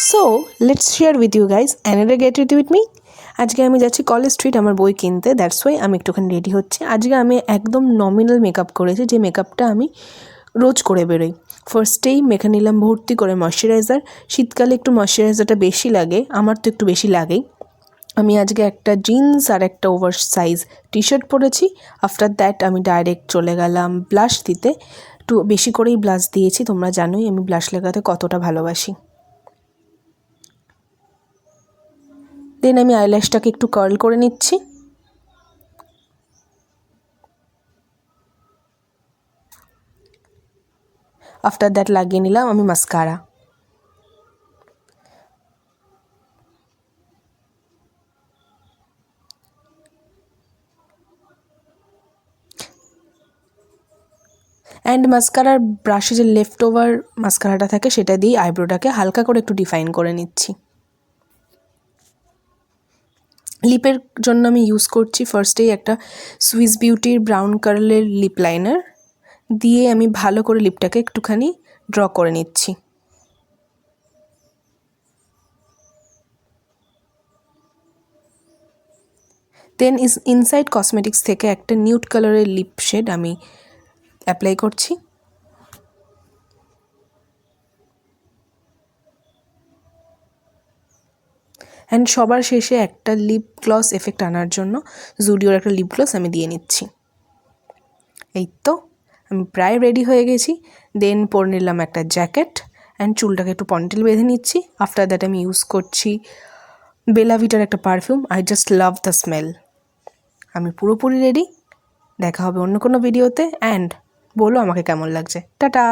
So let's share with you guys another get ready with me. আজকে আমি যাচ্ছি college street আমার বই কিনতে, দ্যাটস ওয়াই আমি একটুখানি রেডি হচ্ছি। আজকে আমি একদম নমিনাল মেকআপ করেছি, যে মেকআপটা আমি রোজ করে বেরোই। ফার্স্টেই মেখে নিলাম ভর্তি করে ময়শ্চারাইজার। শীতকালে একটু ময়শ্চারাইজারটা বেশি লাগে, আমার তো একটু বেশি লাগেই। আমি আজকে একটা জিন্স আর একটা ওভার সাইজ টি শার্ট পরেছি। আফটার দ্যাট আমি ডাইরেক্ট চলে গেলাম ব্লাশ দিতে। একটু বেশি করেই ব্লাশ দিয়েছি, তোমরা জানোই আমি ব্লাশ লাগাতে কতটা ভালোবাসি। দেন আমি আইল্যাশটাকে একটু কার্ল করে নিচ্ছি। আফটার দ্যাট লাগিয়ে নিলাম আমি মাস্কারা। অ্যান্ড মাস্কারার ব্রাশে যে লেফট ওভার মাস্কারাটা থাকে সেটা দিয়ে আইব্রোটাকে হালকা করে একটু ডিফাইন করে নিচ্ছি। লিপের জন্য আমি ইউজ করছি ফার্স্টেই একটা সুইস বিউটির ব্রাউন কালারের লিপ লাইনার দিয়ে আমি ভালো করে লিপটাকে একটুখানি ড্র করে নিচ্ছি। দেন ইনসাইড কসমেটিক্স থেকে একটা নিউড কালারের লিপ শেড আমি অ্যাপ্লাই করছি। অ্যান্ড সবার শেষে একটা লিপ গ্লস এফেক্ট আনার জন্য জুডিওর একটা লিপ গ্লস আমি দিয়ে নিচ্ছি। এই তো আমি প্রায় রেডি হয়ে গেছি। দেন পরে নিলাম একটা জ্যাকেট অ্যান্ড চুলটাকে একটু পনিটেল বেঁধে নিচ্ছি। আফটার দ্যাট আমি ইউজ করছি বেলা ভিটার একটা perfume. I just love the smell. আমি পুরোপুরি রেডি। দেখা হবে অন্য কোনো ভিডিওতে, অ্যান্ড বলো আমাকে কেমন লাগছে। টাটা।